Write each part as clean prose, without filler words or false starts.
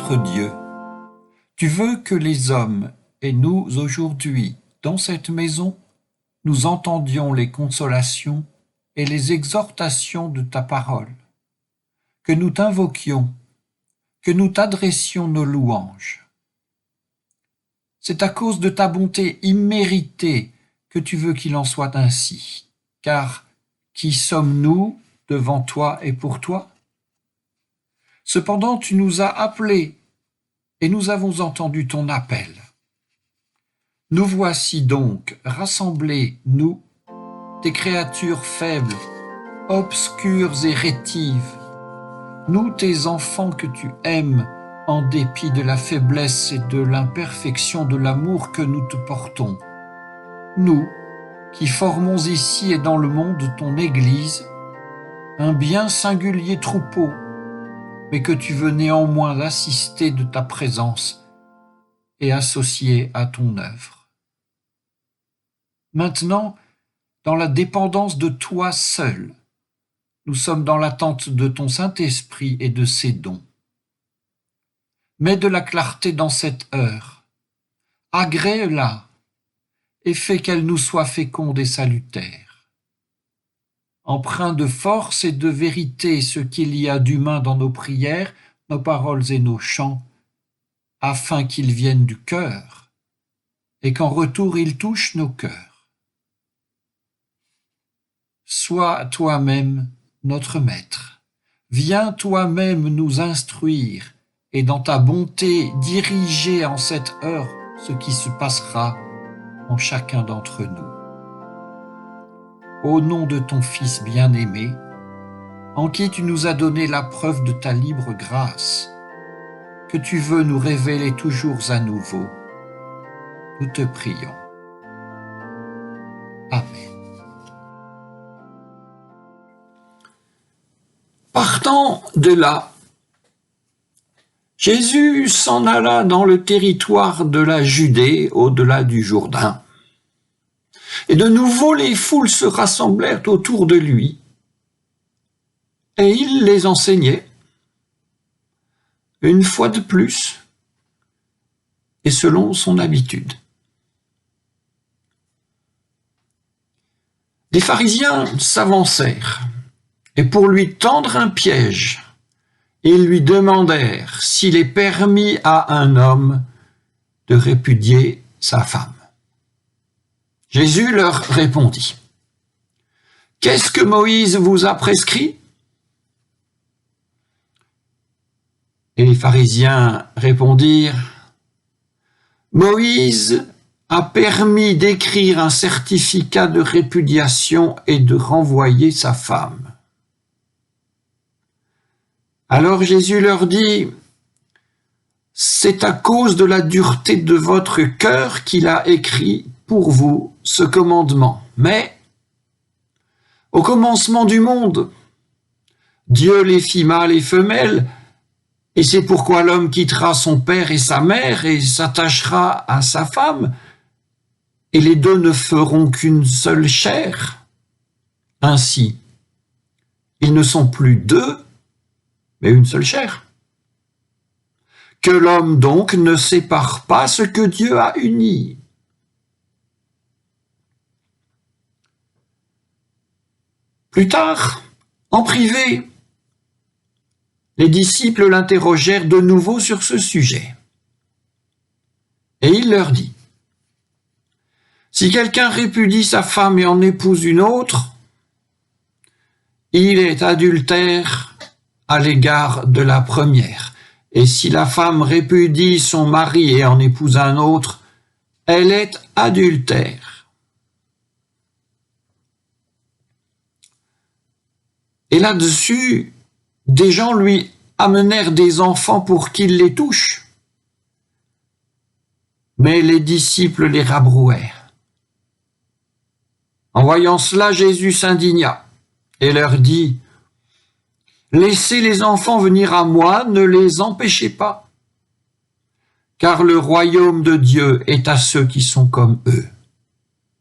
notre Dieu, tu veux que les hommes et nous aujourd'hui, dans cette maison, nous entendions les consolations et les exhortations de ta parole, que nous t'invoquions, que nous t'adressions nos louanges. C'est à cause de ta bonté imméritée que tu veux qu'il en soit ainsi, car qui sommes-nous devant toi et pour toi? Cependant, tu nous as appelés et nous avons entendu ton appel. Nous voici donc rassemblés, nous, tes créatures faibles, obscures et rétives, nous, tes enfants que tu aimes, en dépit de la faiblesse et de l'imperfection de l'amour que nous te portons. Nous, qui formons ici et dans le monde ton Église, un bien singulier troupeau, mais que tu veux néanmoins assister de ta présence et associer à ton œuvre. Maintenant, dans la dépendance de toi seul, nous sommes dans l'attente de ton Saint-Esprit et de ses dons. Mets de la clarté dans cette heure, agrée-la et fais qu'elle nous soit féconde et salutaire. Empreint de force et de vérité ce qu'il y a d'humain dans nos prières, nos paroles et nos chants, afin qu'ils viennent du cœur et qu'en retour ils touchent nos cœurs. Sois toi-même notre maître, viens toi-même nous instruire et dans ta bonté diriger en cette heure ce qui se passera en chacun d'entre nous. Au nom de ton Fils bien-aimé, en qui tu nous as donné la preuve de ta libre grâce, que tu veux nous révéler toujours à nouveau, nous te prions. Amen. Partant de là, Jésus s'en alla dans le territoire de la Judée, au-delà du Jourdain. Et de nouveau les foules se rassemblèrent autour de lui, et il les enseignait, une fois de plus, et selon son habitude. Des pharisiens s'avancèrent, et pour lui tendre un piège, ils lui demandèrent s'il est permis à un homme de répudier sa femme. Jésus leur répondit, « Qu'est-ce que Moïse vous a prescrit ?» Et les pharisiens répondirent, « Moïse a permis d'écrire un certificat de répudiation et de renvoyer sa femme. » Alors Jésus leur dit, « C'est à cause de la dureté de votre cœur qu'il a écrit pour vous ce commandement. Mais au commencement du monde, Dieu les fit mâles et femelles, et c'est pourquoi l'homme quittera son père et sa mère et s'attachera à sa femme, et les deux ne feront qu'une seule chair. Ainsi, ils ne sont plus deux, mais une seule chair. Que l'homme donc ne sépare pas ce que Dieu a uni. » Plus tard, en privé, les disciples l'interrogèrent de nouveau sur ce sujet. Et il leur dit, « Si quelqu'un répudie sa femme et en épouse une autre, il est adultère à l'égard de la première. Et si la femme répudie son mari et en épouse un autre, elle est adultère. » Et là-dessus, des gens lui amenèrent des enfants pour qu'il les touche. Mais les disciples les rabrouèrent. En voyant cela, Jésus s'indigna et leur dit, « Laissez les enfants venir à moi, ne les empêchez pas, car le royaume de Dieu est à ceux qui sont comme eux.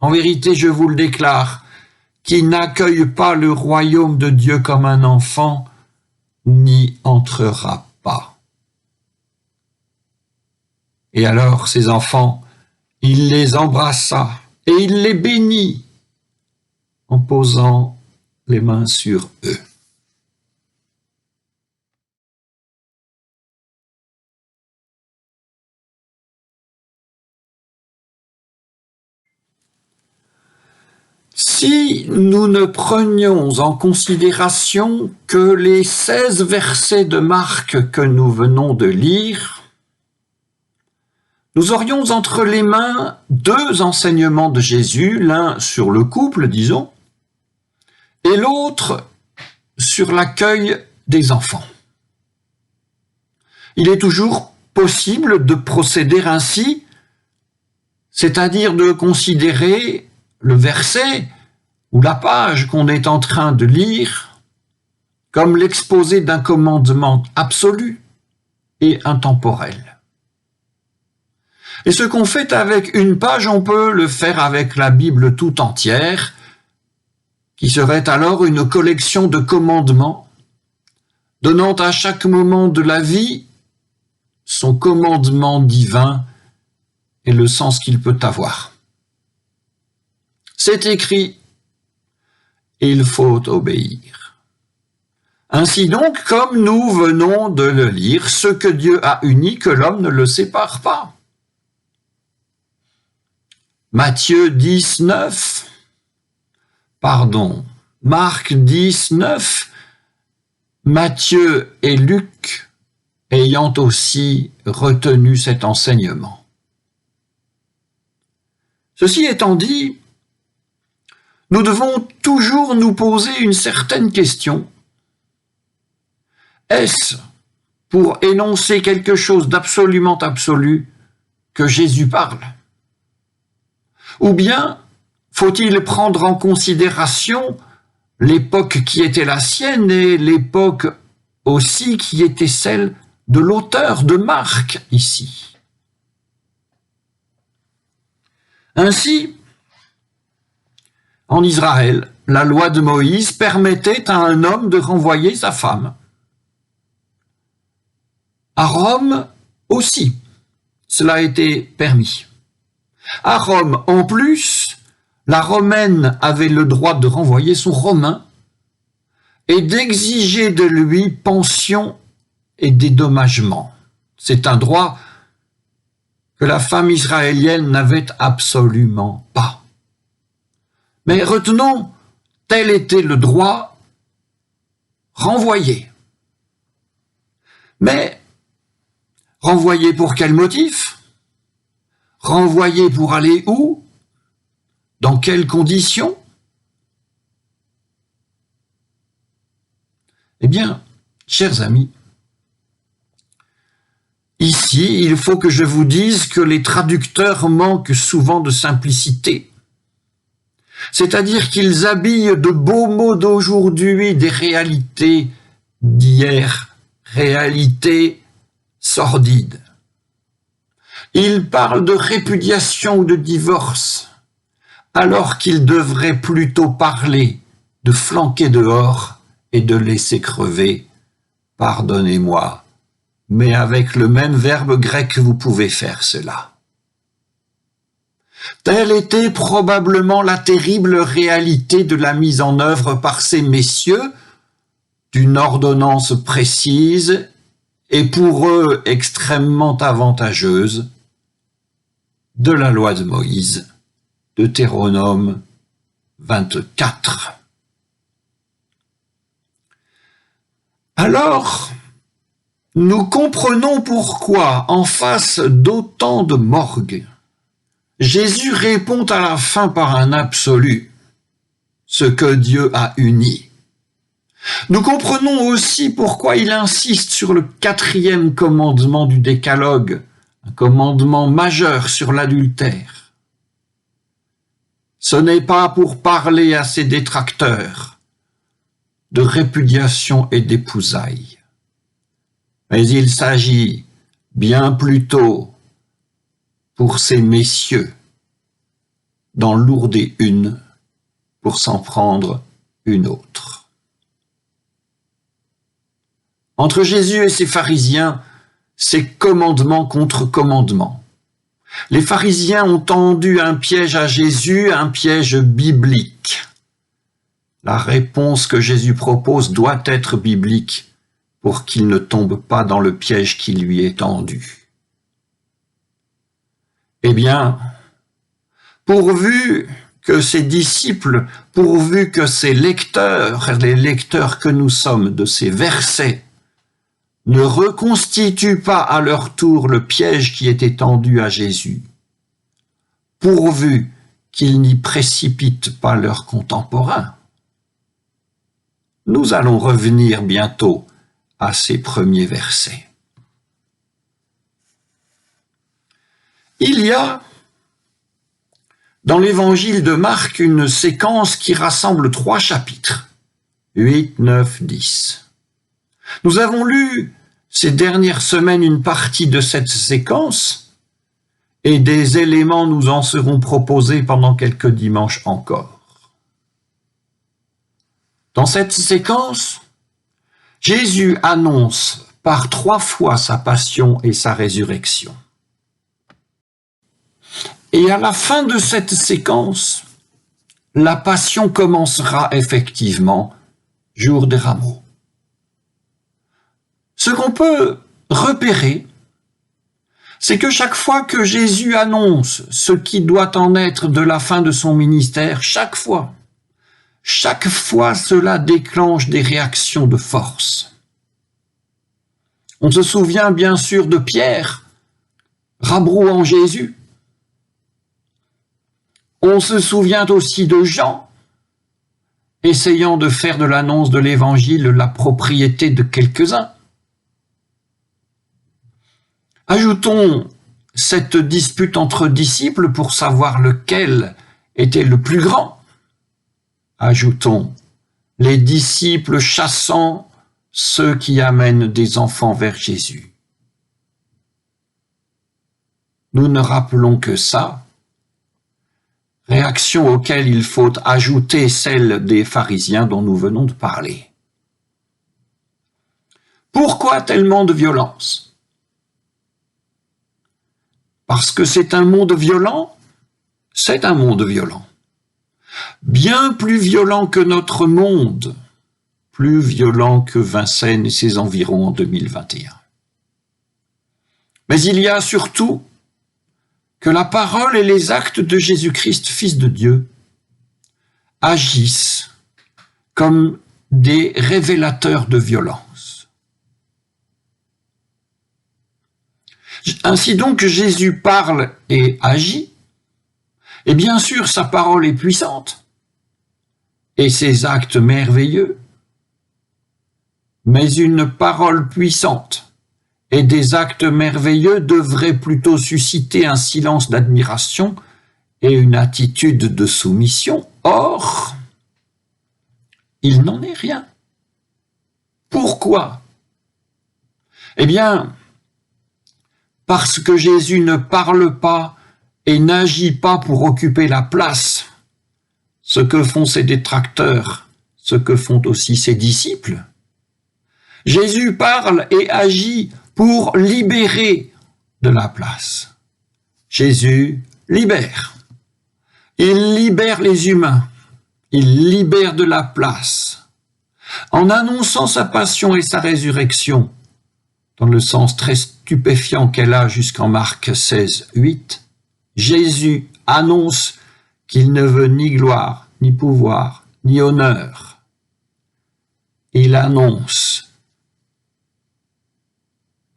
En vérité, je vous le déclare, qui n'accueille pas le royaume de Dieu comme un enfant, n'y entrera pas. » Et alors ses enfants, il les embrassa et il les bénit en posant les mains sur eux. Si nous ne prenions en considération que les 16 versets de Marc que nous venons de lire, nous aurions entre les mains 2 enseignements de Jésus, l'un sur le couple, disons, et l'autre sur l'accueil des enfants. Il est toujours possible de procéder ainsi, c'est-à-dire de considérer le verset ou la page qu'on est en train de lire comme l'exposé d'un commandement absolu et intemporel. Et ce qu'on fait avec une page, on peut le faire avec la Bible tout entière, qui serait alors une collection de commandements, donnant à chaque moment de la vie son commandement divin et le sens qu'il peut avoir. C'est écrit, il faut obéir. Ainsi donc, comme nous venons de le lire, ce que Dieu a uni, que l'homme ne le sépare pas. Marc 19, Matthieu et Luc ayant aussi retenu cet enseignement. Ceci étant dit, nous devons toujours nous poser une certaine question. Est-ce pour énoncer quelque chose d'absolument absolu que Jésus parle? Ou bien faut-il prendre en considération l'époque qui était la sienne et l'époque aussi qui était celle de l'auteur de Marc ici? Ainsi, en Israël, la loi de Moïse permettait à un homme de renvoyer sa femme. À Rome aussi, cela était permis. À Rome, en plus, la Romaine avait le droit de renvoyer son Romain et d'exiger de lui pension et dédommagement. C'est un droit que la femme israélienne n'avait absolument pas. Mais retenons, tel était le droit renvoyer. Mais renvoyer pour quel motif? Renvoyer pour aller où? Dans quelles conditions? Eh bien, chers amis, ici, il faut que je vous dise que les traducteurs manquent souvent de simplicité. C'est-à-dire qu'ils habillent de beaux mots d'aujourd'hui des réalités d'hier, réalités sordides. Ils parlent de répudiation ou de divorce, alors qu'ils devraient plutôt parler de flanquer dehors et de laisser crever. Pardonnez-moi, mais avec le même verbe grec, vous pouvez faire cela. Telle était probablement la terrible réalité de la mise en œuvre par ces messieurs d'une ordonnance précise et pour eux extrêmement avantageuse de la loi de Moïse, Deutéronome 24. Alors, nous comprenons pourquoi, en face d'autant de morgue, Jésus répond à la fin par un absolu, ce que Dieu a uni. Nous comprenons aussi pourquoi il insiste sur le 4e commandement du Décalogue, un commandement majeur sur l'adultère. Ce n'est pas pour parler à ses détracteurs de répudiation et d'épousailles, mais il s'agit bien plutôt pour ces messieurs d'en lourder une pour s'en prendre une autre. Entre Jésus et ses pharisiens, c'est commandement contre commandement. Les pharisiens ont tendu un piège à Jésus, un piège biblique. La réponse que Jésus propose doit être biblique pour qu'il ne tombe pas dans le piège qui lui est tendu. Eh bien, pourvu que ses disciples, pourvu que ses lecteurs, les lecteurs que nous sommes de ces versets, ne reconstituent pas à leur tour le piège qui était tendu à Jésus, pourvu qu'ils n'y précipitent pas leurs contemporains. Nous allons revenir bientôt à ces premiers versets. Il y a dans l'évangile de Marc une séquence qui rassemble 3 chapitres, 8, 9, 10. Nous avons lu ces dernières semaines une partie de cette séquence et des éléments nous en seront proposés pendant quelques dimanches encore. Dans cette séquence, Jésus annonce par 3 fois sa passion et sa résurrection. Et à la fin de cette séquence, la passion commencera effectivement, jour des rameaux. Ce qu'on peut repérer, c'est que chaque fois que Jésus annonce ce qui doit en être de la fin de son ministère, chaque fois, cela déclenche des réactions de force. On se souvient bien sûr de Pierre, rabrouant Jésus. On se souvient aussi de Jean, essayant de faire de l'annonce de l'Évangile la propriété de quelques-uns. Ajoutons cette dispute entre disciples pour savoir lequel était le plus grand. Ajoutons les disciples chassant ceux qui amènent des enfants vers Jésus. Nous ne rappelons que ça, réaction auxquelles il faut ajouter celle des pharisiens dont nous venons de parler. Pourquoi tellement de violence ? Parce que c'est un monde violent, c'est un monde violent. Bien plus violent que notre monde, plus violent que Vincennes et ses environs en 2021. Mais il y a surtout que la parole et les actes de Jésus-Christ, Fils de Dieu, agissent comme des révélateurs de violence. Ainsi donc, Jésus parle et agit, et bien sûr sa parole est puissante, et ses actes merveilleux, mais une parole puissante et des actes merveilleux devraient plutôt susciter un silence d'admiration et une attitude de soumission. Or, il n'en est rien. Pourquoi ? Eh bien, parce que Jésus ne parle pas et n'agit pas pour occuper la place, ce que font ses détracteurs, ce que font aussi ses disciples. Jésus parle et agit pour libérer de la place. Jésus libère. Il libère les humains. Il libère de la place. En annonçant sa passion et sa résurrection, dans le sens très stupéfiant qu'elle a jusqu'en Marc 16, 8, Jésus annonce qu'il ne veut ni gloire, ni pouvoir, ni honneur. Il annonce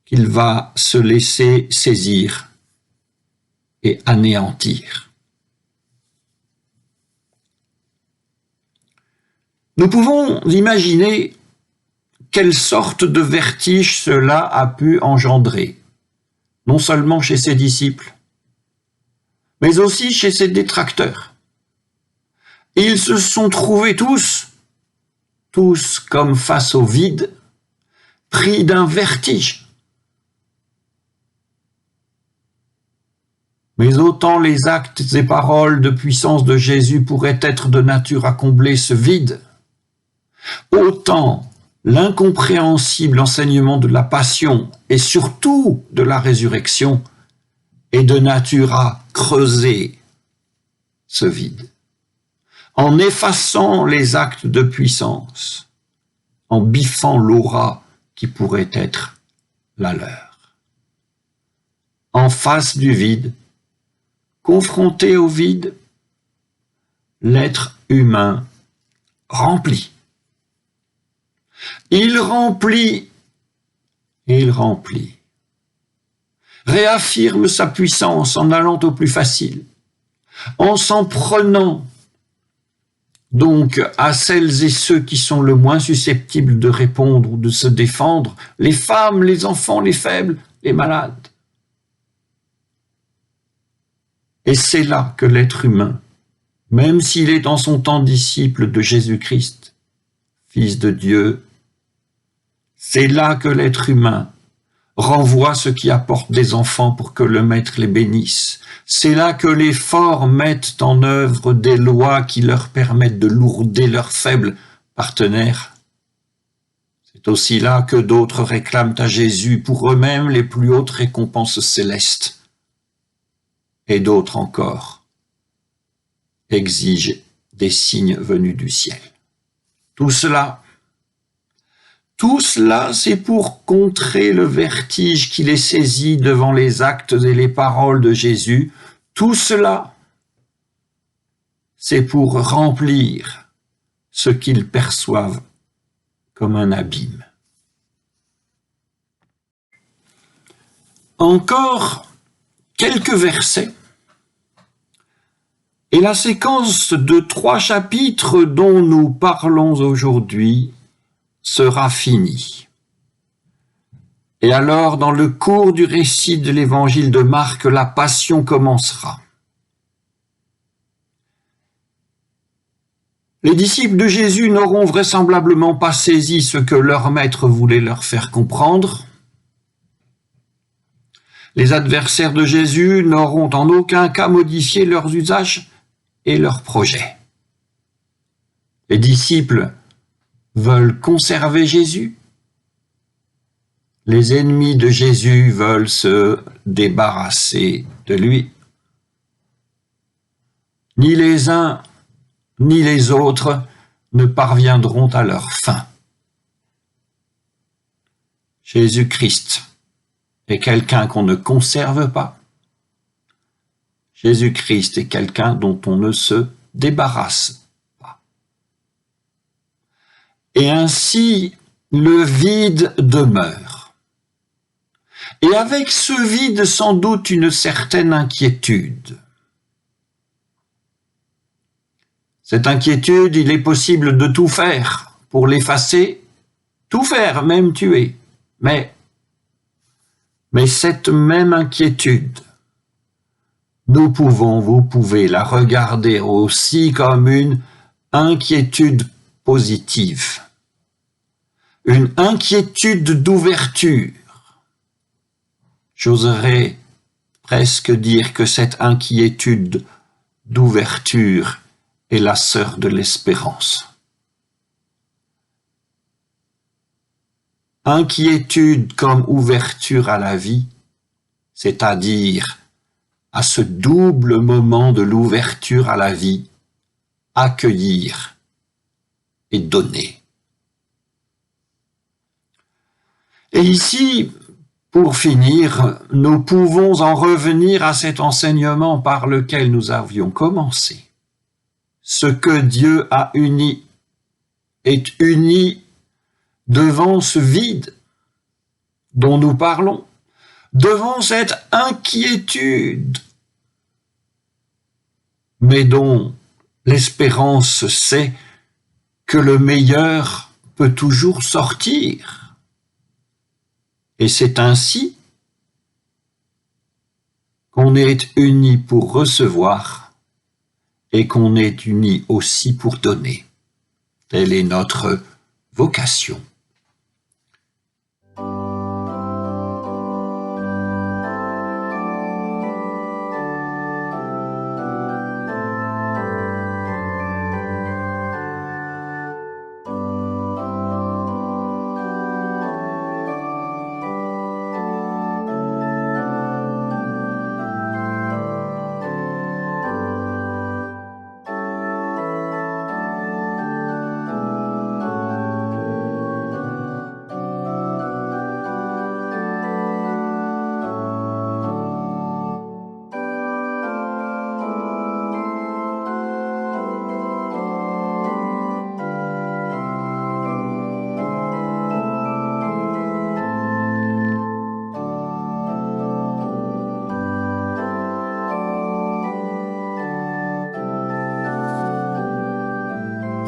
qu'il va se laisser saisir et anéantir. Nous pouvons imaginer quelle sorte de vertige cela a pu engendrer, non seulement chez ses disciples, mais aussi chez ses détracteurs. Ils se sont trouvés tous comme face au vide, pris d'un vertige. Mais autant les actes et paroles de puissance de Jésus pourraient être de nature à combler ce vide, autant l'incompréhensible enseignement de la passion et surtout de la résurrection est de nature à creuser ce vide, en effaçant les actes de puissance, en biffant l'aura qui pourrait être la leur. En face du vide, confronté au vide, l'être humain remplit. Il remplit, réaffirme sa puissance en allant au plus facile, en s'en prenant donc à celles et ceux qui sont le moins susceptibles de répondre ou de se défendre, les femmes, les enfants, les faibles, les malades. Et c'est là que l'être humain, même s'il est en son temps disciple de Jésus-Christ, Fils de Dieu, c'est là que l'être humain renvoie ce qui apporte des enfants pour que le Maître les bénisse. C'est là que les forts mettent en œuvre des lois qui leur permettent de lourder leurs faibles partenaires. C'est aussi là que d'autres réclament à Jésus pour eux-mêmes les plus hautes récompenses célestes. Et d'autres encore exigent des signes venus du ciel. Tout cela, c'est pour contrer le vertige qui les saisit devant les actes et les paroles de Jésus. Tout cela, c'est pour remplir ce qu'ils perçoivent comme un abîme. Encore quelques versets, et la séquence de 3 chapitres dont nous parlons aujourd'hui sera finie. Et alors, dans le cours du récit de l'évangile de Marc, la passion commencera. Les disciples de Jésus n'auront vraisemblablement pas saisi ce que leur maître voulait leur faire comprendre. Les adversaires de Jésus n'auront en aucun cas modifié leurs usages et leurs projets. Les disciples veulent conserver Jésus. Les ennemis de Jésus veulent se débarrasser de lui. Ni les uns ni les autres ne parviendront à leur fin. Jésus-Christ est quelqu'un qu'on ne conserve pas. Jésus-Christ est quelqu'un dont on ne se débarrasse pas. Et ainsi, le vide demeure. Et avec ce vide, sans doute une certaine inquiétude. Cette inquiétude, il est possible de tout faire pour l'effacer, tout faire, même tuer. Mais cette même inquiétude, vous pouvez la regarder aussi comme une inquiétude positive, une inquiétude d'ouverture. J'oserais presque dire que cette inquiétude d'ouverture est la sœur de l'espérance. Inquiétude comme ouverture à la vie, c'est-à-dire à ce double moment de l'ouverture à la vie, accueillir et donner. Et ici, pour finir, nous pouvons en revenir à cet enseignement par lequel nous avions commencé. Ce que Dieu a uni est uni devant ce vide dont nous parlons, devant cette inquiétude, mais dont l'espérance sait que le meilleur peut toujours sortir. Et c'est ainsi qu'on est unis pour recevoir et qu'on est unis aussi pour donner. Telle est notre vocation.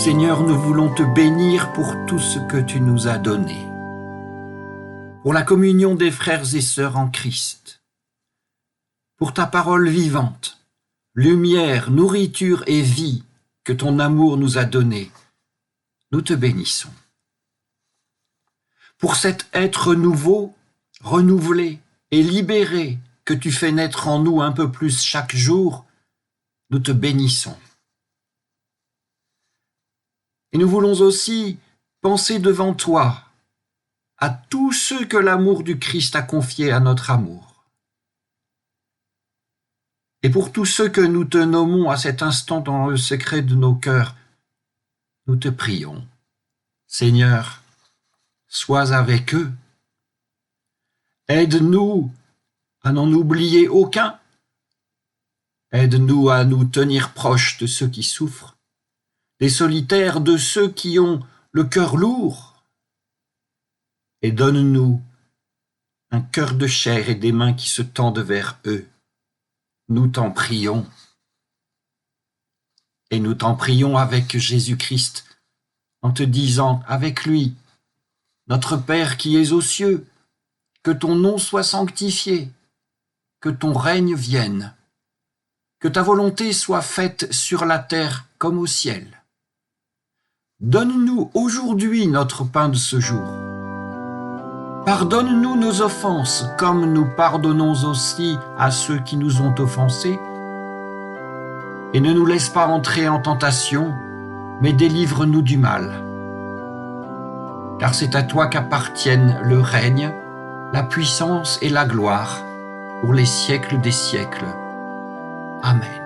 Seigneur, nous voulons te bénir pour tout ce que tu nous as donné, pour la communion des frères et sœurs en Christ, pour ta parole vivante, lumière, nourriture et vie que ton amour nous a donnée. Nous te bénissons. Pour cet être nouveau, renouvelé et libéré que tu fais naître en nous un peu plus chaque jour, nous te bénissons. Et nous voulons aussi penser devant toi à tous ceux que l'amour du Christ a confiés à notre amour. Et pour tous ceux que nous te nommons à cet instant dans le secret de nos cœurs, nous te prions. Seigneur, sois avec eux. Aide-nous à n'en oublier aucun. Aide-nous à nous tenir proches de ceux qui souffrent, des solitaires, de ceux qui ont le cœur lourd. Et donne-nous un cœur de chair et des mains qui se tendent vers eux. Nous t'en prions. Et nous t'en prions avec Jésus-Christ, en te disant avec lui, notre Père qui es aux cieux, que ton nom soit sanctifié, que ton règne vienne, que ta volonté soit faite sur la terre comme au ciel. Donne-nous aujourd'hui notre pain de ce jour. Pardonne-nous nos offenses, comme nous pardonnons aussi à ceux qui nous ont offensés. Et ne nous laisse pas entrer en tentation, mais délivre-nous du mal. Car c'est à toi qu'appartiennent le règne, la puissance et la gloire, pour les siècles des siècles. Amen.